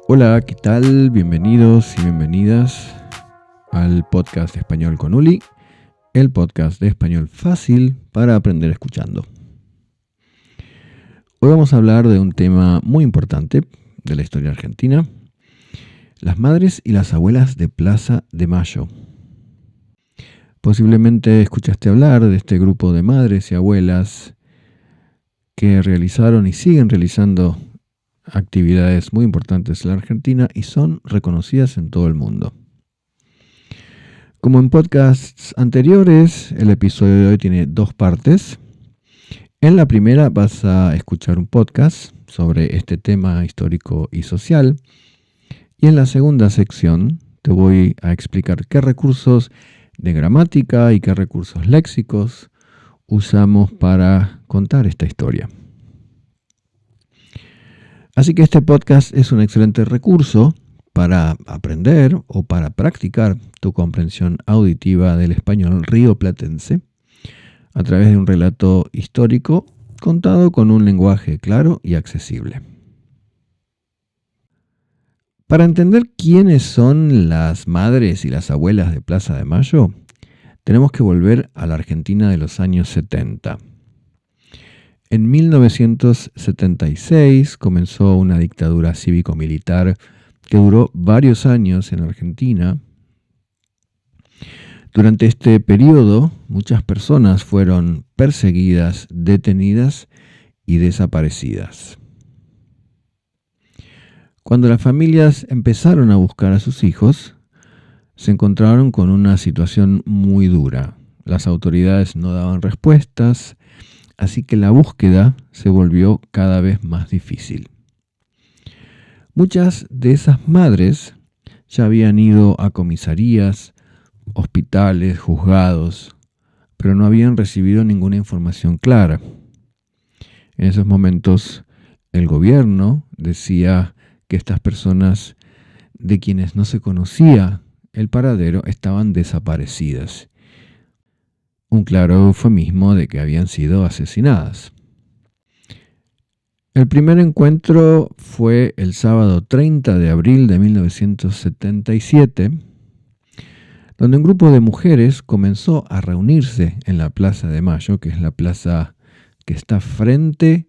Hola, ¿qué tal? Bienvenidos y bienvenidas al podcast Español con Uli, el podcast de español fácil para aprender escuchando. Hoy vamos a hablar de un tema muy importante de la historia argentina, las madres y las abuelas de Plaza de Mayo. Posiblemente escuchaste hablar de este grupo de madres y abuelas que realizaron y siguen realizando actividades muy importantes en la Argentina y son reconocidas en todo el mundo. Como en podcasts anteriores, el episodio de hoy tiene dos partes. En la primera vas a escuchar un podcast sobre este tema histórico y social. Y en la segunda sección te voy a explicar qué recursos de gramática y qué recursos léxicos usamos para contar esta historia. Así que este podcast es un excelente recurso para aprender o para practicar tu comprensión auditiva del español rioplatense a través de un relato histórico contado con un lenguaje claro y accesible. Para entender quiénes son las madres y las abuelas de Plaza de Mayo, tenemos que volver a la Argentina de los años 70. En 1976 comenzó una dictadura cívico-militar que duró varios años en Argentina. Durante este periodo, muchas personas fueron perseguidas, detenidas y desaparecidas. Cuando las familias empezaron a buscar a sus hijos, se encontraron con una situación muy dura. Las autoridades no daban respuestas, así que la búsqueda se volvió cada vez más difícil. Muchas de esas madres ya habían ido a comisarías, hospitales, juzgados, pero no habían recibido ninguna información clara. En esos momentos, el gobierno decía que estas personas de quienes no se conocía el paradero estaban desaparecidas. Un claro eufemismo de que habían sido asesinadas. El primer encuentro fue el sábado 30 de abril de 1977, donde un grupo de mujeres comenzó a reunirse en la Plaza de Mayo, que es la plaza que está frente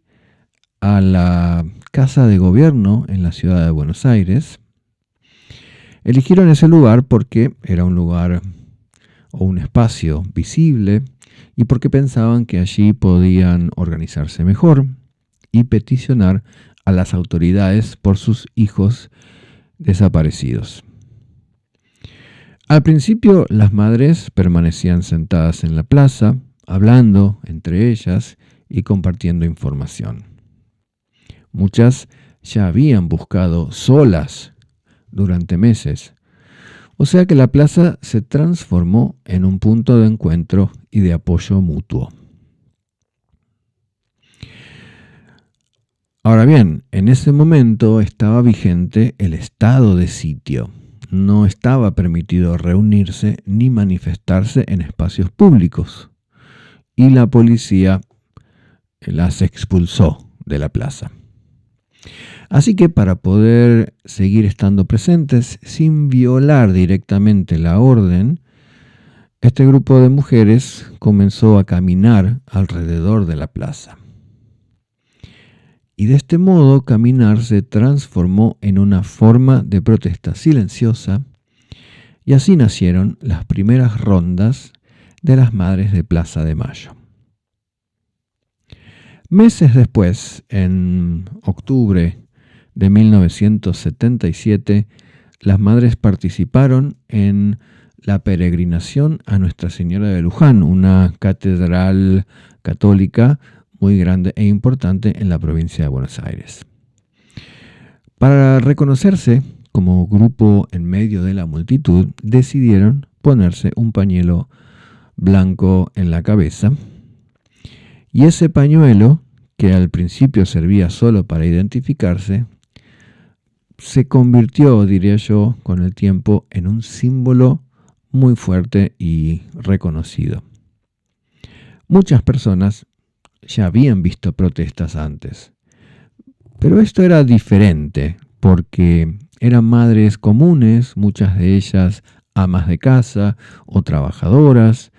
a la Casa de Gobierno en la ciudad de Buenos Aires. Eligieron ese lugar porque era un lugar o un espacio visible y porque pensaban que allí podían organizarse mejor y peticionar a las autoridades por sus hijos desaparecidos. Al principio, las madres permanecían sentadas en la plaza, hablando entre ellas y compartiendo información. Muchas ya habían buscado solas durante meses, o sea que la plaza se transformó en un punto de encuentro y de apoyo mutuo. Ahora bien, en ese momento estaba vigente el estado de sitio. No estaba permitido reunirse ni manifestarse en espacios públicos y la policía las expulsó de la plaza. Así que para poder seguir estando presentes sin violar directamente la orden, este grupo de mujeres comenzó a caminar alrededor de la plaza. Y de este modo caminar se transformó en una forma de protesta silenciosa y así nacieron las primeras rondas de las madres de Plaza de Mayo. Meses después, en octubre de 1977, las madres participaron en la peregrinación a Nuestra Señora de Luján, una catedral católica muy grande e importante en la provincia de Buenos Aires. Para reconocerse como grupo en medio de la multitud, decidieron ponerse un pañuelo blanco en la cabeza, y ese pañuelo, que al principio servía solo para identificarse, se convirtió, diría yo, con el tiempo en un símbolo muy fuerte y reconocido. Muchas personas ya habían visto protestas antes, pero esto era diferente porque eran madres comunes, muchas de ellas amas de casa o trabajadoras,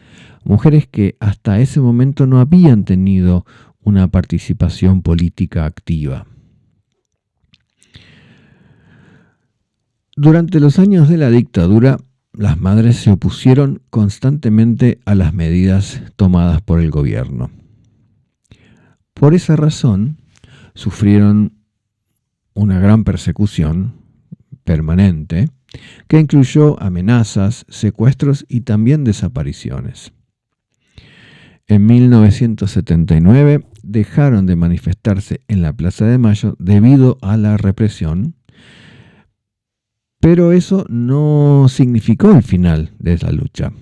mujeres que hasta ese momento no habían tenido una participación política activa. Durante los años de la dictadura, las madres se opusieron constantemente a las medidas tomadas por el gobierno. Por esa razón, sufrieron una gran persecución permanente que incluyó amenazas, secuestros y también desapariciones. En 1979 dejaron de manifestarse en la Plaza de Mayo debido a la represión, pero eso no significó el final de la lucha.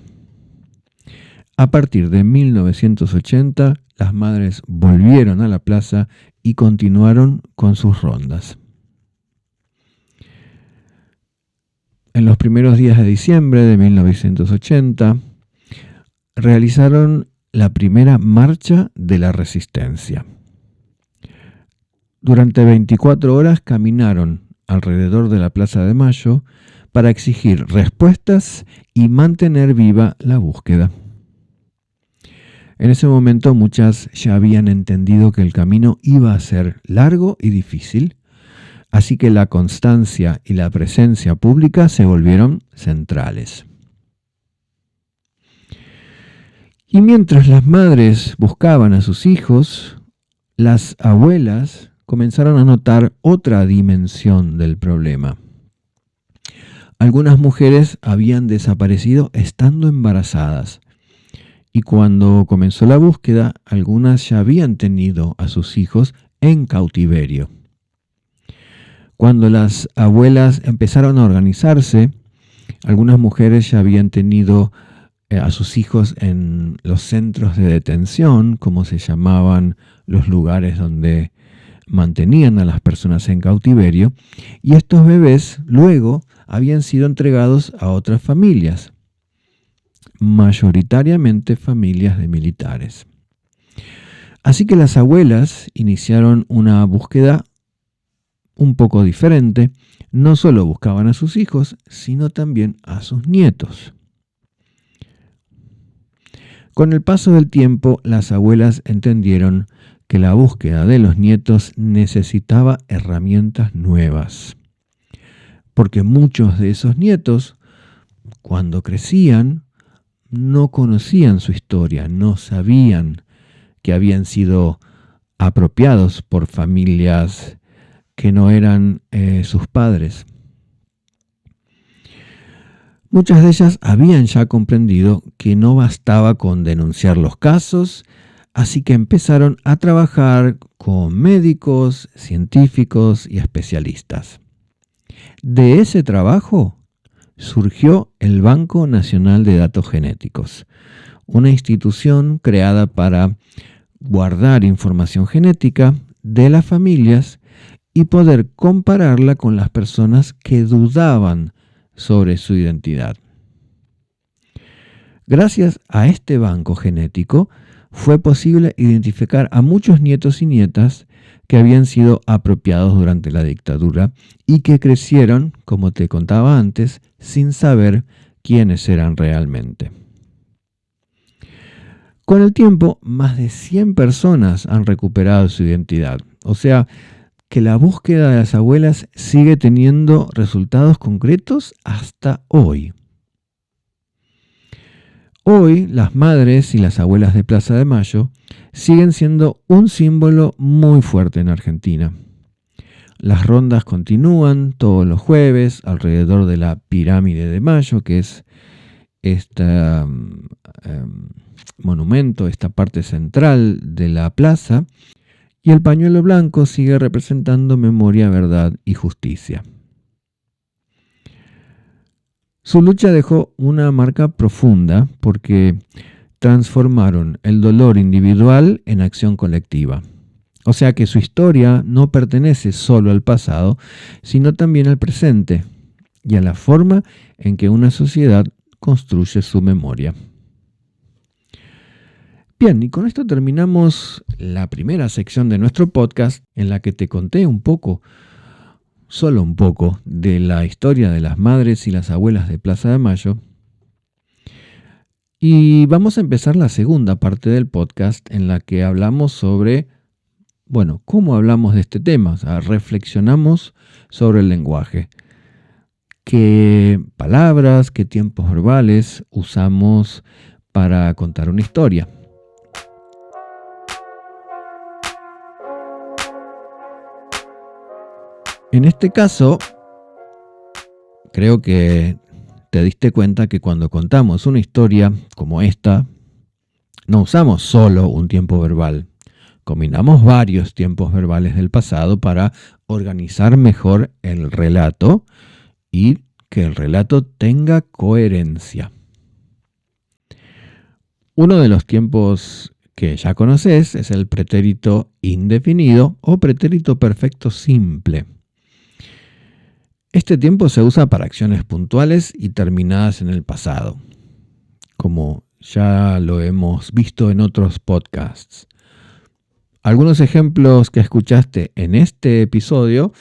A partir de 1980, las madres volvieron a la plaza y continuaron con sus rondas. En los primeros días de diciembre de 1980, realizaron la primera marcha de la resistencia. Durante 24 horas caminaron alrededor de la Plaza de Mayo para exigir respuestas y mantener viva la búsqueda. En ese momento muchas ya habían entendido que el camino iba a ser largo y difícil, así que la constancia y la presencia pública se volvieron centrales. Y mientras las madres buscaban a sus hijos, las abuelas comenzaron a notar otra dimensión del problema. Algunas mujeres habían desaparecido estando embarazadas, y cuando comenzó la búsqueda, algunas ya habían tenido a sus hijos en cautiverio. Cuando las abuelas empezaron a organizarse, algunas mujeres ya habían tenido a sus hijos en los centros de detención, como se llamaban los lugares donde mantenían a las personas en cautiverio, y estos bebés luego habían sido entregados a otras familias, mayoritariamente familias de militares. Así que las abuelas iniciaron una búsqueda un poco diferente. No solo buscaban a sus hijos, sino también a sus nietos. Con el paso del tiempo, las abuelas entendieron que la búsqueda de los nietos necesitaba herramientas nuevas, porque muchos de esos nietos, cuando crecían, no conocían su historia, no sabían que habían sido apropiados por familias que no eran sus padres. Muchas de ellas habían ya comprendido que no bastaba con denunciar los casos, así que empezaron a trabajar con médicos, científicos y especialistas. De ese trabajo surgió el Banco Nacional de Datos Genéticos, una institución creada para guardar información genética de las familias y poder compararla con las personas que dudaban sobre su identidad. Gracias a este banco genético fue posible identificar a muchos nietos y nietas que habían sido apropiados durante la dictadura y que crecieron, como te contaba antes, sin saber quiénes eran realmente. Con el tiempo, más de 100 personas han recuperado su identidad. O sea, que la búsqueda de las abuelas sigue teniendo resultados concretos hasta hoy. Hoy, las madres y las abuelas de Plaza de Mayo siguen siendo un símbolo muy fuerte en Argentina. Las rondas continúan todos los jueves alrededor de la Pirámide de Mayo, que es este monumento, esta parte central de la plaza, y el pañuelo blanco sigue representando memoria, verdad y justicia. Su lucha dejó una marca profunda porque transformaron el dolor individual en acción colectiva. O sea que su historia no pertenece solo al pasado, sino también al presente y a la forma en que una sociedad construye su memoria. Bien, y con esto terminamos la primera sección de nuestro podcast en la que te conté un poco solo un poco, de la historia de las madres y las abuelas de Plaza de Mayo. Y vamos a empezar la segunda parte del podcast en la que hablamos sobre, cómo hablamos de este tema. O sea, reflexionamos sobre el lenguaje. ¿Qué palabras, qué tiempos verbales usamos para contar una historia? En este caso, creo que te diste cuenta que cuando contamos una historia como esta, no usamos solo un tiempo verbal. Combinamos varios tiempos verbales del pasado para organizar mejor el relato y que el relato tenga coherencia. Uno de los tiempos que ya conoces es el pretérito indefinido o pretérito perfecto simple. Este tiempo se usa para acciones puntuales y terminadas en el pasado, como ya lo hemos visto en otros podcasts. Algunos ejemplos que escuchaste en este episodio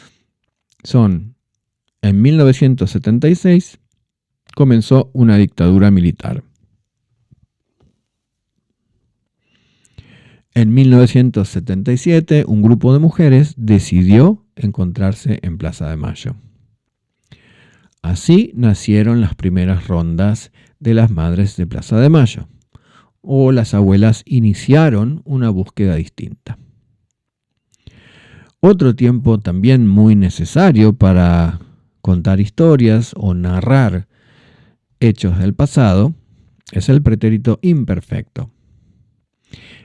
son: en 1976 comenzó una dictadura militar. En 1977 un grupo de mujeres decidió encontrarse en Plaza de Mayo. Así nacieron las primeras rondas de las madres de Plaza de Mayo, o las abuelas iniciaron una búsqueda distinta. Otro tiempo también muy necesario para contar historias o narrar hechos del pasado es el pretérito imperfecto.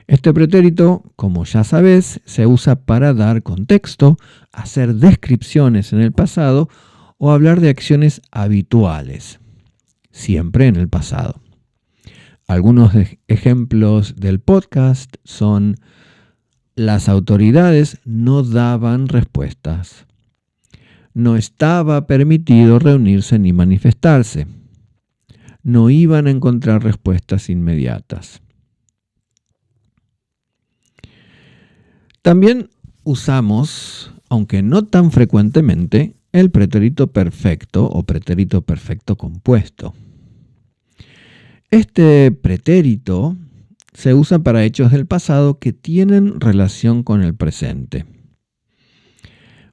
Este pretérito, como ya sabes, se usa para dar contexto, hacer descripciones en el pasado o hablar de acciones habituales, siempre en el pasado. Algunos ejemplos del podcast son: las autoridades no daban respuestas. No estaba permitido reunirse ni manifestarse. No iban a encontrar respuestas inmediatas. También usamos, aunque no tan frecuentemente, el pretérito perfecto o pretérito perfecto compuesto. Este pretérito se usa para hechos del pasado que tienen relación con el presente.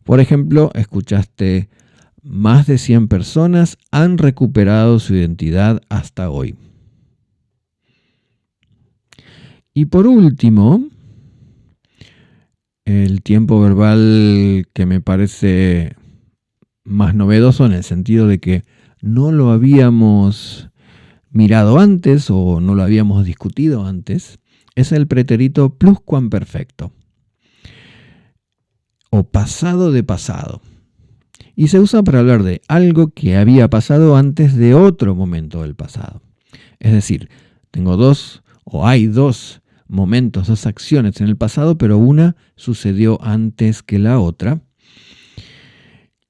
Por ejemplo, escuchaste: más de 100 personas han recuperado su identidad hasta hoy. Y por último, el tiempo verbal que me parece más novedoso en el sentido de que no lo habíamos mirado antes o no lo habíamos discutido antes, es el pretérito pluscuamperfecto o pasado de pasado. Y se usa para hablar de algo que había pasado antes de otro momento del pasado. Es decir, hay dos momentos, dos acciones en el pasado, pero una sucedió antes que la otra.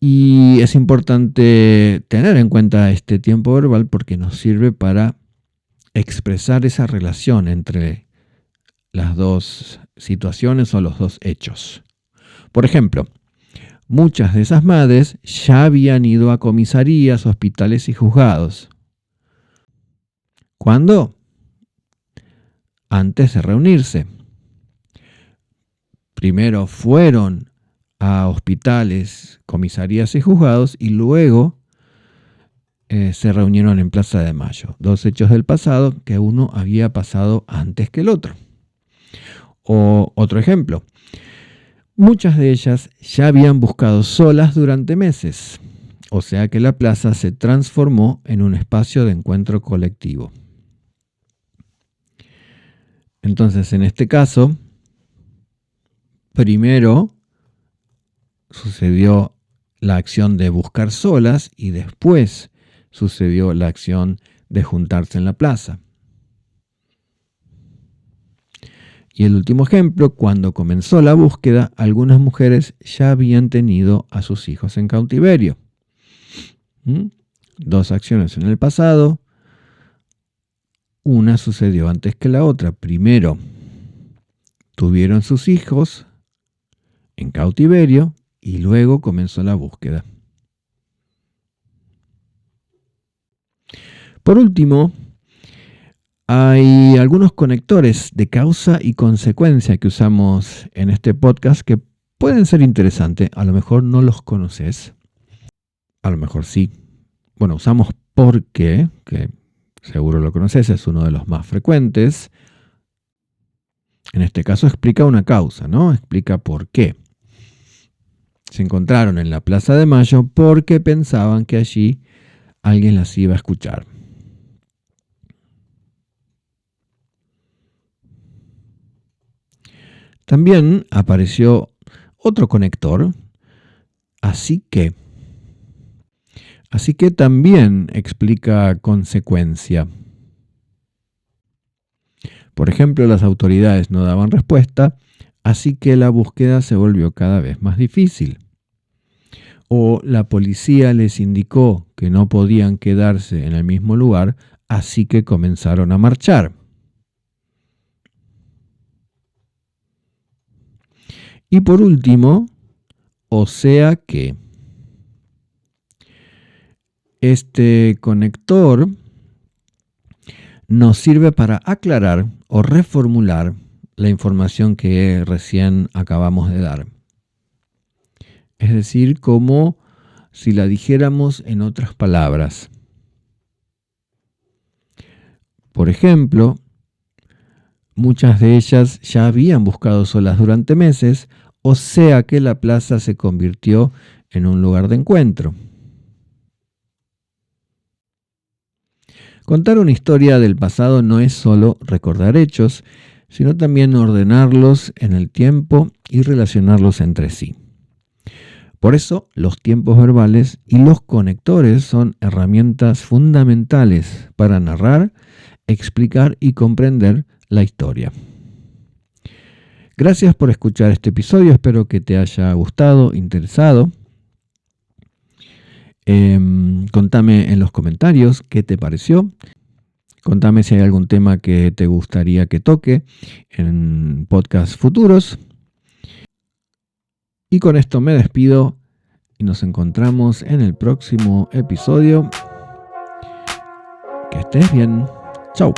Y es importante tener en cuenta este tiempo verbal porque nos sirve para expresar esa relación entre las dos situaciones o los dos hechos. Por ejemplo, muchas de esas madres ya habían ido a comisarías, hospitales y juzgados. ¿Cuándo? Antes de reunirse. Primero fueron a hospitales, comisarías y juzgados y luego se reunieron en Plaza de Mayo. Dos hechos del pasado que uno había pasado antes que el otro. O otro ejemplo. Muchas de ellas ya habían buscado solas durante meses, o sea que la plaza se transformó en un espacio de encuentro colectivo. Entonces, en este caso, primero sucedió la acción de buscar solas y después sucedió la acción de juntarse en la plaza. Y el último ejemplo: cuando comenzó la búsqueda, algunas mujeres ya habían tenido a sus hijos en cautiverio. Dos acciones en el pasado, una sucedió antes que la otra. Primero tuvieron sus hijos en cautiverio y luego comenzó la búsqueda. Por último, hay algunos conectores de causa y consecuencia que usamos en este podcast que pueden ser interesantes. A lo mejor no los conoces, a lo mejor sí. Bueno, usamos por qué, que seguro lo conoces, es uno de los más frecuentes. En este caso explica una causa, ¿no? Explica por qué. Se encontraron en la Plaza de Mayo porque pensaban que allí alguien las iba a escuchar. También apareció otro conector, así que también explica consecuencia. Por ejemplo, las autoridades no daban respuesta, así que la búsqueda se volvió cada vez más difícil. O la policía les indicó que no podían quedarse en el mismo lugar, así que comenzaron a marchar. Y por último, o sea que este conector nos sirve para aclarar o reformular la información que recién acabamos de dar. Es decir, como si la dijéramos en otras palabras. Por ejemplo, muchas de ellas ya habían buscado solas durante meses, o sea que la plaza se convirtió en un lugar de encuentro. Contar una historia del pasado no es solo recordar hechos, sino también ordenarlos en el tiempo y relacionarlos entre sí. Por eso, los tiempos verbales y los conectores son herramientas fundamentales para narrar, explicar y comprender la historia. Gracias por escuchar este episodio, espero que te haya gustado, interesado. Contame en los comentarios qué te pareció. Contame si hay algún tema que te gustaría que toque en podcasts futuros. Y con esto me despido y nos encontramos en el próximo episodio. Que estés bien. Chau.